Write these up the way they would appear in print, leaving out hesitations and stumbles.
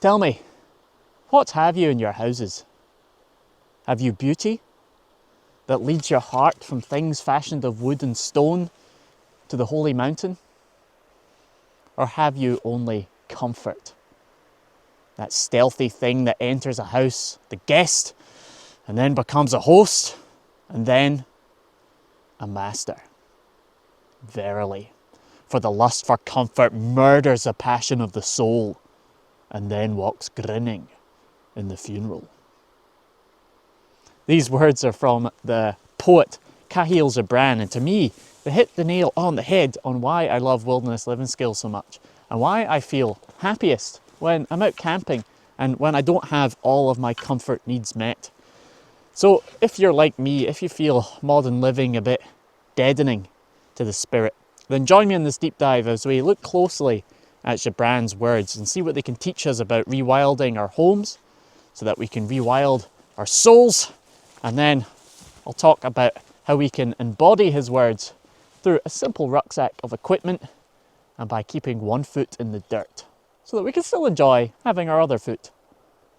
Tell me, what have you in your houses? Have you beauty that leads your heart from things fashioned of wood and stone to the holy mountain? Or have you only comfort? That stealthy thing that enters a house, the guest, and then becomes a host, and then a master. Verily, for the lust for comfort murders the passion of the soul, and then walks grinning in the funeral. These words are from the poet Kahlil Gibran, and to me, they hit the nail on the head on why I love wilderness living skills so much, and why I feel happiest when I'm out camping and when I don't have all of my comfort needs met. So if you're like me, if you feel modern living a bit deadening to the spirit, then join me in this deep dive as we look closely at Gibran's words and see what they can teach us about rewilding our homes so that we can rewild our souls. And then I'll talk about how we can embody his words through a simple rucksack of equipment and by keeping one foot in the dirt so that we can still enjoy having our other foot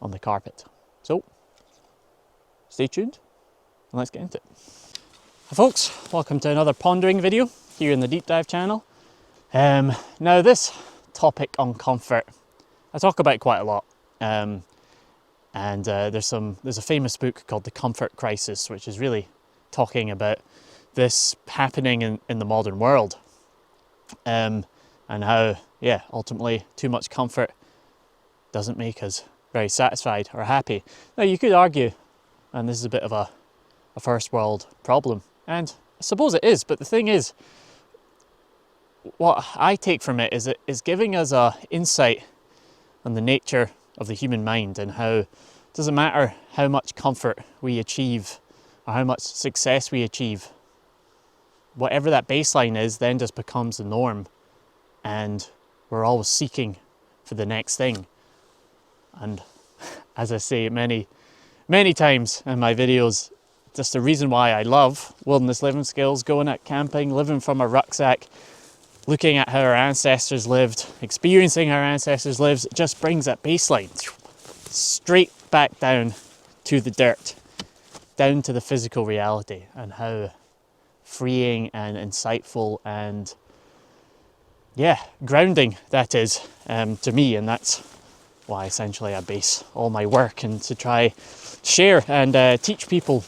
on the carpet. So stay tuned and let's get into it. Hi folks, welcome to another pondering video here in the Deep Dive channel. Now this topic on comfort, I talk about quite a lot. There's a famous book called The Comfort Crisis, which is really talking about this happening in the modern world. And how, yeah, ultimately too much comfort doesn't make us very satisfied or happy. Now you could argue, and this is a bit of a first world problem, and I suppose it is, but the thing is, what I take from it is it is giving us a insight on the nature of the human mind and how it doesn't matter how much comfort we achieve or how much success we achieve, whatever that baseline is then just becomes the norm, and we're always seeking for the next thing. And as I say many times in my videos, just the reason why I love wilderness living skills, going out camping, living from a rucksack, looking at how our ancestors lived, experiencing how our ancestors lived, it just brings that baseline straight back down to the dirt, down to the physical reality, and how freeing and insightful and, yeah, grounding that is to me. And that's why essentially I base all my work and to try share and teach people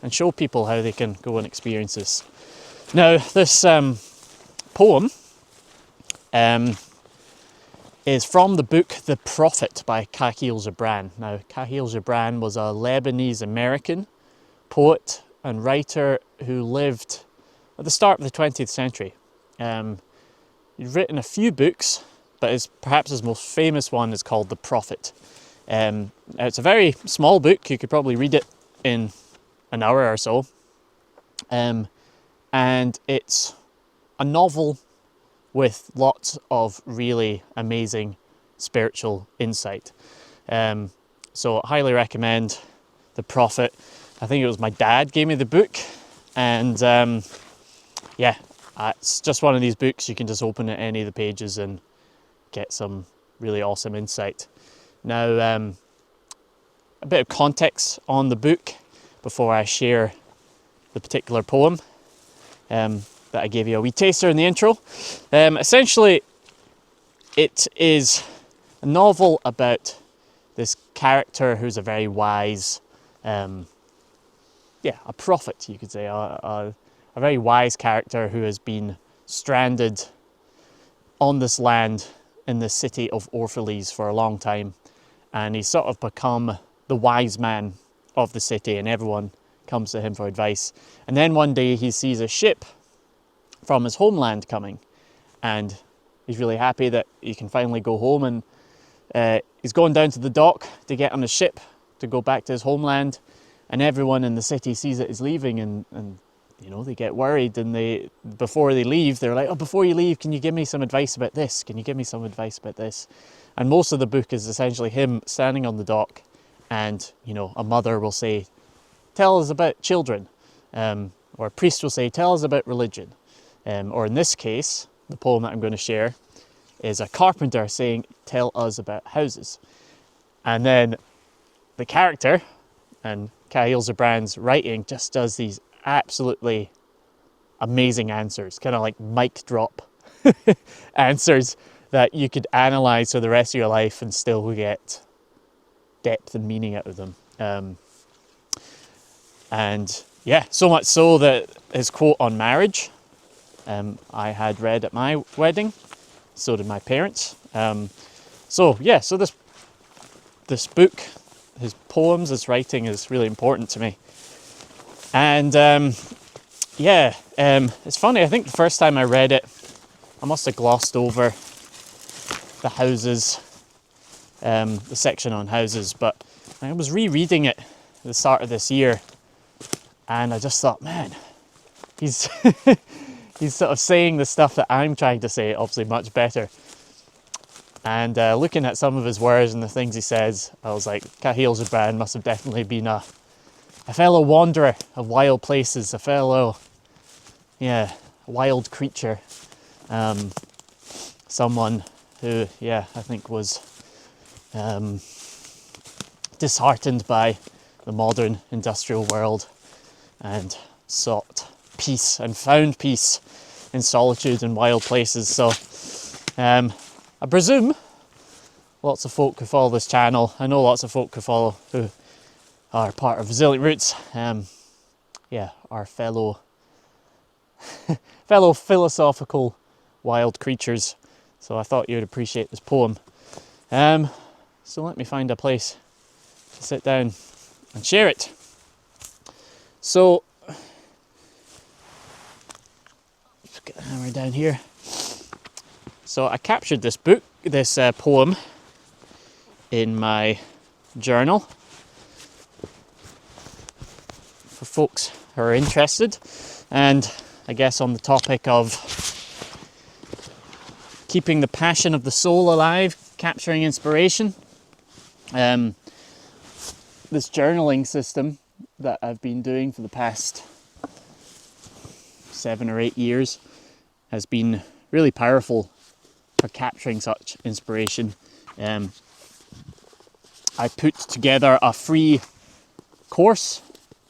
and show people how they can go and experience this. Now this poem is from the book The Prophet by Kahlil Gibran. Now Kahlil Gibran was a Lebanese American poet and writer who lived at the start of the 20th century. He's written a few books, but perhaps his most famous one is called The Prophet. It's a very small book, you could probably read it in an hour or so. And it's a novel with lots of really amazing spiritual insight. So I highly recommend The Prophet. I think it was my dad gave me the book, and yeah, it's just one of these books you can just open at any of the pages and get some really awesome insight. Now, a bit of context on the book before I share the particular poem that I gave you a wee taster in the intro. Essentially, it is a novel about this character who's a very wise, a prophet, you could say, a very wise character who has been stranded on this land in the city of Orphalese for a long time, and he's sort of become the wise man of the city, and everyone comes to him for advice. And then one day he sees a ship from his homeland coming, and he's really happy that he can finally go home, and he's going down to the dock to get on a ship to go back to his homeland, and everyone in the city sees that he's leaving, and you know, they get worried, and before they leave, they're like, oh, before you leave, can you give me some advice about this? Can you give me some advice about this? And most of the book is essentially him standing on the dock, and, you know, a mother will say, tell us about children, or a priest will say, tell us about religion. Or in this case, the poem that I'm going to share is a carpenter saying, tell us about houses. And then the character, and Kahlil Gibran's writing, just does these absolutely amazing answers, kind of like mic drop answers that you could analyze for the rest of your life and still get depth and meaning out of them. And yeah, so much so that his quote on marriage, I had read at my wedding, so did my parents. So this book, his poems, his writing is really important to me. And it's funny, I think the first time I read it, I must have glossed over the houses, the section on houses, but I was rereading it at the start of this year, and I just thought, man, he's he's sort of saying the stuff that I'm trying to say, obviously much better. And looking at some of his words and the things he says, I was like, Kahlil Gibran must have definitely been a fellow wanderer of wild places, a fellow, wild creature. Someone who, I think was disheartened by the modern industrial world and sought peace and found peace in solitude and wild places. So I presume lots of folk who follow this channel, I know lots of folk who are part of Resilient Roots, are fellow philosophical wild creatures. So I thought you'd appreciate this poem. So let me find a place to sit down and share it. So, let's get the hammer down here. So I captured this poem in my journal for folks who are interested, and I guess on the topic of keeping the passion of the soul alive, capturing inspiration. This journaling system that I've been doing for the past 7 or 8 years has been really powerful for capturing such inspiration. I put together a free course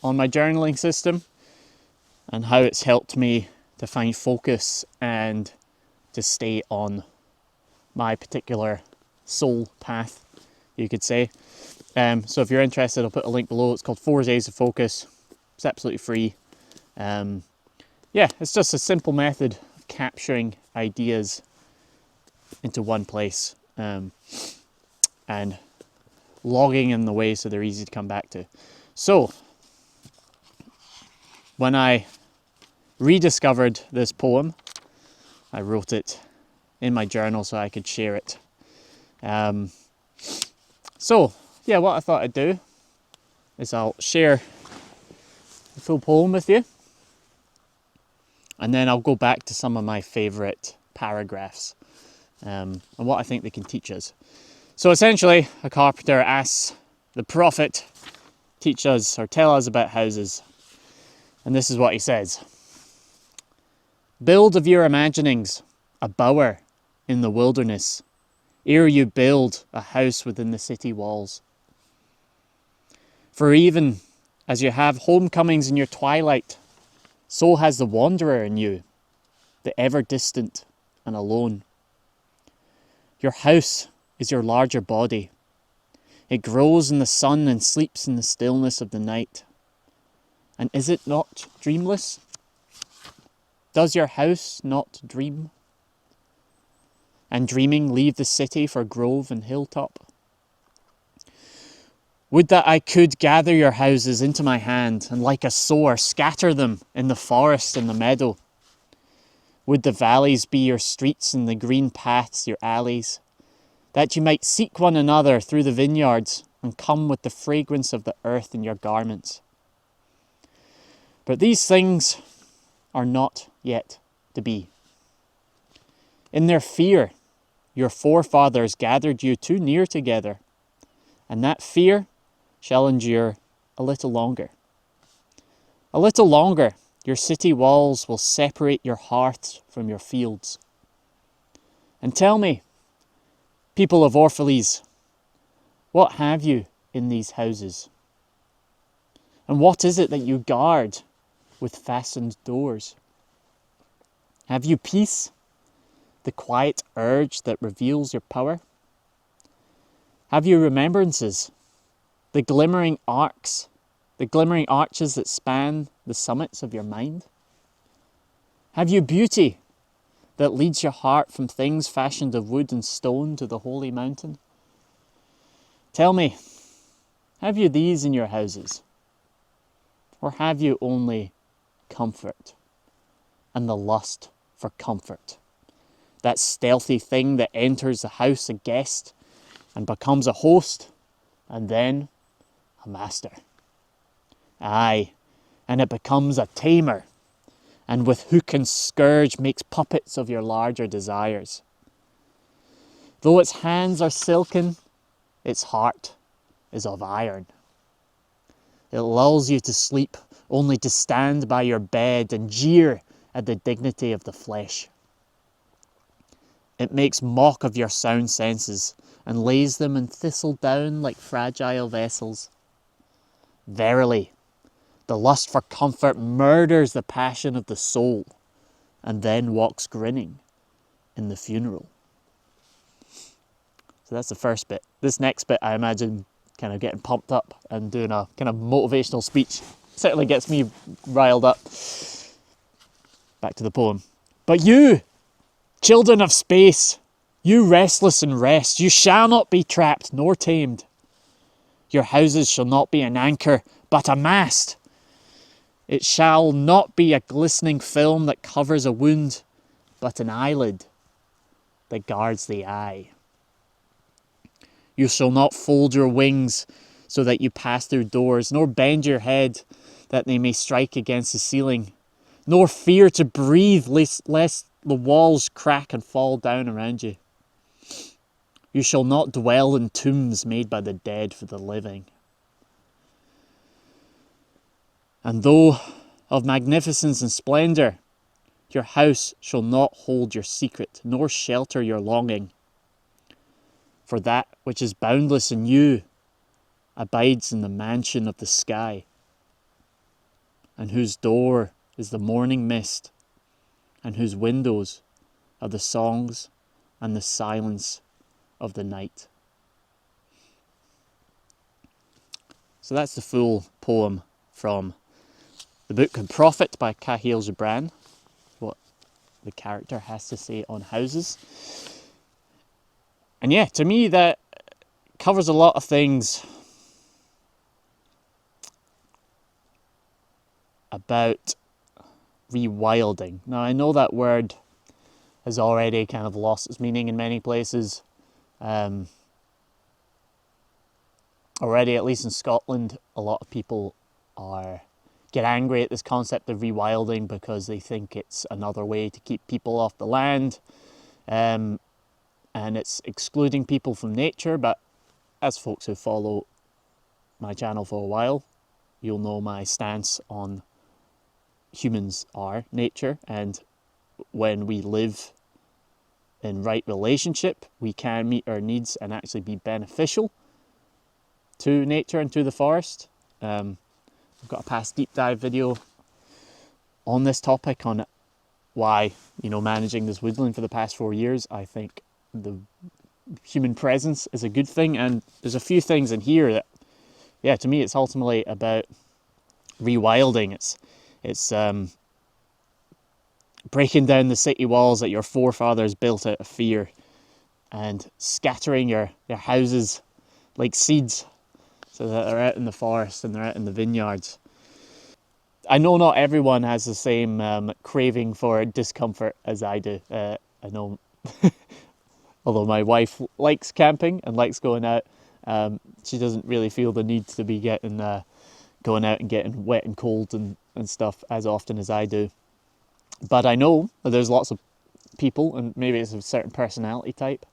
on my journaling system and how it's helped me to find focus and to stay on my particular soul path, you could say. So if you're interested, I'll put a link below. It's called 4 Days of Focus. It's absolutely free. It's just a simple method of capturing ideas into one place and logging in the way so they're easy to come back to. So when I rediscovered this poem, I wrote it in my journal so I could share it. What I thought I'd do is I'll share the full poem with you, and then I'll go back to some of my favourite paragraphs and what I think they can teach us. So essentially, a carpenter asks the prophet, teach us or tell us about houses. And this is what he says. Build of your imaginings a bower in the wilderness, ere you build a house within the city walls. For even as you have homecomings in your twilight, so has the wanderer in you, the ever distant and alone. Your house is your larger body. It grows in the sun and sleeps in the stillness of the night. And is it not dreamless? Does your house not dream? And dreaming leave the city for grove and hilltop? Would that I could gather your houses into my hand and like a sower scatter them in the forest and the meadow. Would the valleys be your streets and the green paths your alleys, that you might seek one another through the vineyards and come with the fragrance of the earth in your garments. But these things are not yet to be. In their fear, your forefathers gathered you too near together, and that fear shall endure a little longer. A little longer, your city walls will separate your hearths from your fields. And tell me, people of Orphalese, What have you in these houses? And what is it that you guard with fastened doors? Have you peace, the quiet urge that reveals your power? Have you remembrances, the glimmering arches that span the summits of your mind? Have you beauty that leads your heart from things fashioned of wood and stone to the holy mountain? Tell me, have you these in your houses? Or have you only comfort and the lust for comfort? That stealthy thing that enters the house a guest and becomes a host and then a master. Aye, and it becomes a tamer, and with hook and scourge makes puppets of your larger desires. Though its hands are silken, its heart is of iron. It lulls you to sleep only to stand by your bed and jeer at the dignity of the flesh. It makes mock of your sound senses and lays them in thistledown like fragile vessels. Verily, the lust for comfort murders the passion of the soul and then walks grinning in the funeral. So that's the first bit. This next bit, I imagine, kind of getting pumped up and doing a kind of motivational speech. Certainly gets me riled up. Back to the poem. But you, children of space, you restless in rest, you shall not be trapped nor tamed. Your houses shall not be an anchor, but a mast. It shall not be a glistening film that covers a wound, but an eyelid that guards the eye. You shall not fold your wings so that you pass through doors, nor bend your head that they may strike against the ceiling, nor fear to breathe lest the walls crack and fall down around you. You shall not dwell in tombs made by the dead for the living. And though of magnificence and splendour, your house shall not hold your secret, nor shelter your longing. For that which is boundless in you abides in the mansion of the sky, and whose door is the morning mist, and whose windows are the songs and the silence of the night. So that's the full poem from the book The Prophet by Kahlil Gibran, what the character has to say on houses. And yeah, to me that covers a lot of things about rewilding. Now I know that word has already kind of lost its meaning in many places. Already, at least in Scotland, a lot of people get angry at this concept of rewilding because they think it's another way to keep people off the land, and it's excluding people from nature. But as folks who follow my channel for a while, you'll know my stance on humans are nature, and when we live in right relationship, we can meet our needs and actually be beneficial to nature and to the forest. I've got a past deep dive video on this topic, on why, managing this woodland for the past 4 years, I think the human presence is a good thing. And there's a few things in here that, yeah, to me, it's ultimately about rewilding. It's breaking down the city walls that your forefathers built out of fear and scattering your houses like seeds so that they're out in the forest and they're out in the vineyards. I know not everyone has the same craving for discomfort as I do. I know, although my wife likes camping and likes going out, she doesn't really feel the need to be going out and getting wet and cold and stuff as often as I do. But I know that there's lots of people, and maybe it's a certain personality type,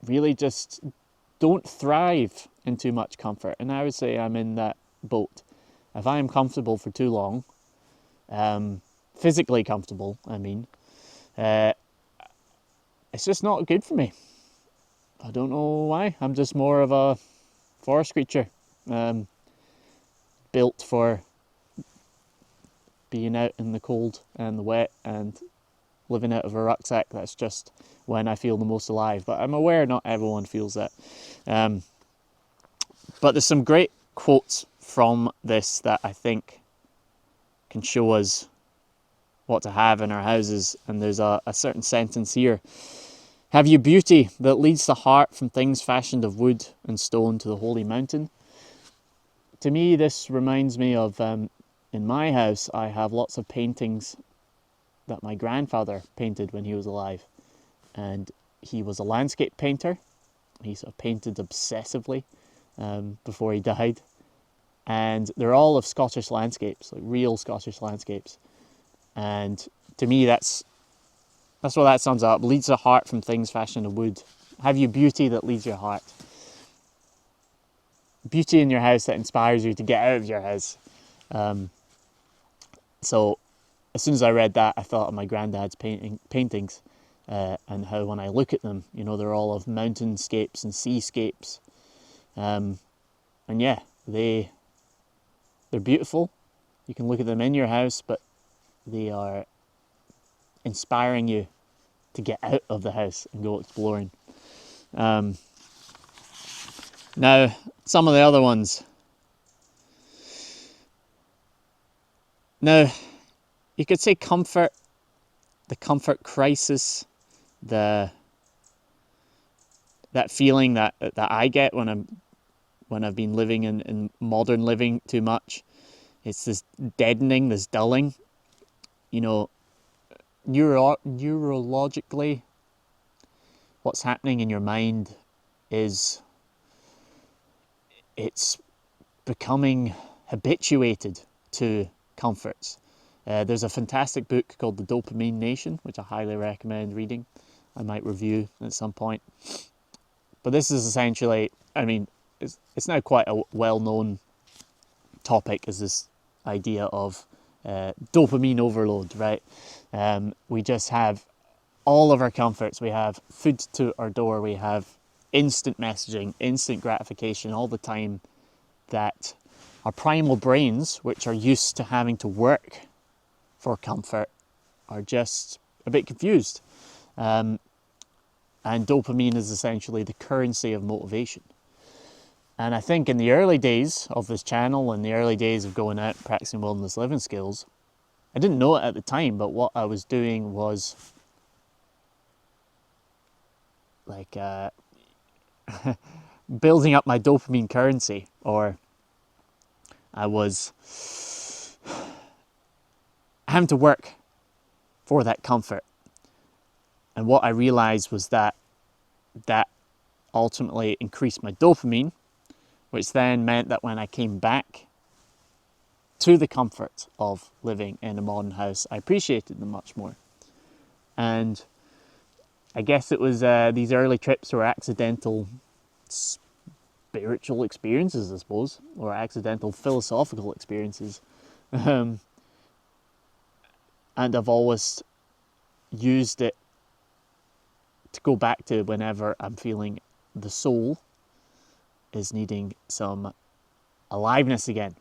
really just don't thrive in too much comfort. And I would say I'm in that boat. If I am comfortable for too long, physically comfortable, I mean, it's just not good for me. I don't know why. I'm just more of a forest creature, built for being out in the cold and the wet and living out of a rucksack. That's just when I feel the most alive. But I'm aware not everyone feels that. But there's some great quotes from this that I think can show us what to have in our houses. And there's a certain sentence here. Have you beauty that leads the heart from things fashioned of wood and stone to the holy mountain? To me, this reminds me of, in my house, I have lots of paintings that my grandfather painted when he was alive. And he was a landscape painter. He sort of painted obsessively before he died. And they're all of Scottish landscapes, like real Scottish landscapes. And to me, that's what that sums up. Leads the heart from things fashioned of wood. Have you beauty that leads your heart? Beauty in your house that inspires you to get out of your house. So as soon as I read that, I thought of my granddad's paintings and how when I look at them, you know, they're all of mountainscapes and seascapes. And yeah, they're beautiful. You can look at them in your house, but they are inspiring you to get out of the house and go exploring. Now, some of the other ones. Now, you could say comfort, the comfort crisis, that feeling that I get when I've been living in modern living too much. It's this deadening, this dulling. You know, neurologically, what's happening in your mind is it's becoming habituated to comforts. There's a fantastic book called The Dopamine Nation, which I highly recommend reading. I might review at some point. But this is essentially, I mean, it's now quite a well-known topic, is this idea of dopamine overload, right? We just have all of our comforts. We have food to our door. We have instant messaging, instant gratification all the time, that our primal brains, which are used to having to work for comfort, are just a bit confused. And dopamine is essentially the currency of motivation. And I think in the early days of this channel, in the early days of going out and practicing wilderness living skills, I didn't know it at the time, but what I was doing was like building up my dopamine currency, or I was having to work for that comfort. And what I realized was that ultimately increased my dopamine, which then meant that when I came back to the comfort of living in a modern house, I appreciated them much more. And I guess it was these early trips were accidental spiritual experiences, I suppose, or accidental philosophical experiences. And I've always used it to go back to whenever I'm feeling the soul is needing some aliveness again,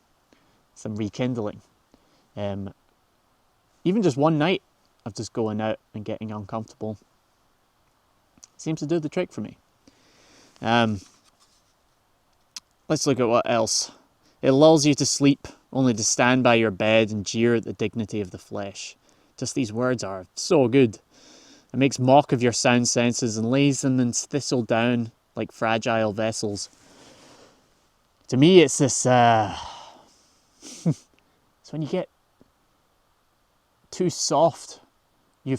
some rekindling. Even just one night of just going out and getting uncomfortable seems to do the trick for me. Let's look at what else. It lulls you to sleep, only to stand by your bed and jeer at the dignity of the flesh. Just these words are so good. It makes mock of your sound senses and lays them in thistle down like fragile vessels. To me, it's this, it's when you get too soft, you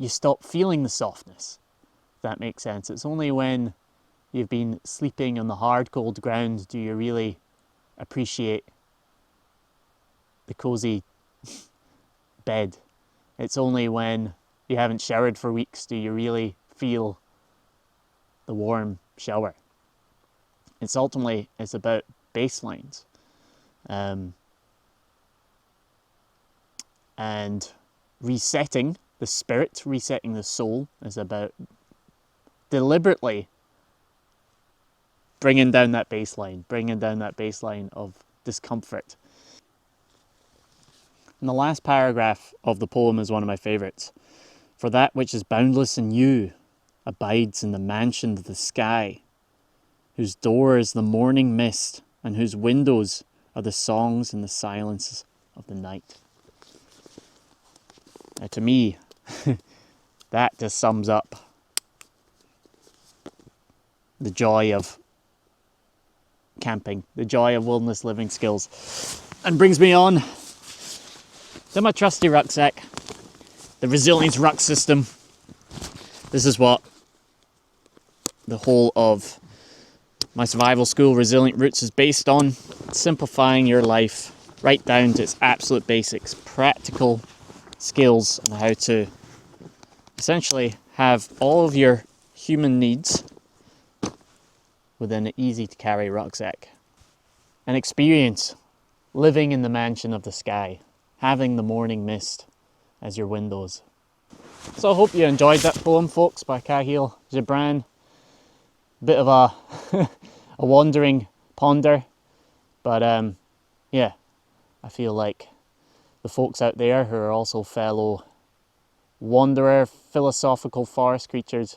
stop feeling the softness, if that makes sense. It's only when you've been sleeping on the hard, cold ground do you really appreciate the cozy bed. It's only when you haven't showered for weeks do you really feel the warm shower. It's about baselines. And resetting the spirit, resetting the soul, is about deliberately bringing down that baseline of discomfort. And the last paragraph of the poem is one of my favourites. For that which is boundless in you abides in the mansion of the sky, whose door is the morning mist, and whose windows are the songs and the silences of the night. Now to me, that just sums up the joy of camping, the joy of wilderness living skills, and brings me on to my trusty rucksack, the Resilience Ruck System. This is what the whole of my survival school, Resilient Roots, is based on. Simplifying your life right down to its absolute basics, practical skills on how to essentially have all of your human needs within an easy to carry rucksack. An experience living in the mansion of the sky, having the morning mist as your windows. So I hope you enjoyed that poem, folks, by Kahlil Gibran. Bit of a a wandering ponder, but yeah, I feel like the folks out there who are also fellow wanderer, philosophical forest creatures,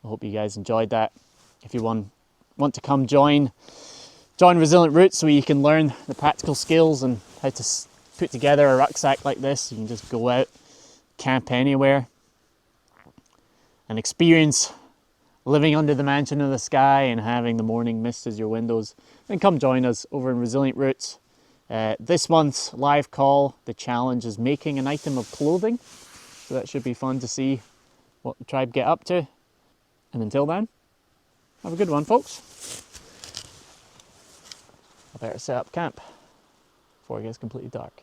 I hope you guys enjoyed that. If you want to come join Resilient Roots so you can learn the practical skills and how to put together a rucksack like this, you can just go out, camp anywhere, and experience living under the mansion of the sky and having the morning mist as your windows, then come join us over in Resilient Roots. This month's live call, the challenge is making an item of clothing. So that should be fun to see what the tribe get up to. And until then, have a good one, folks. I better set up camp before it gets completely dark.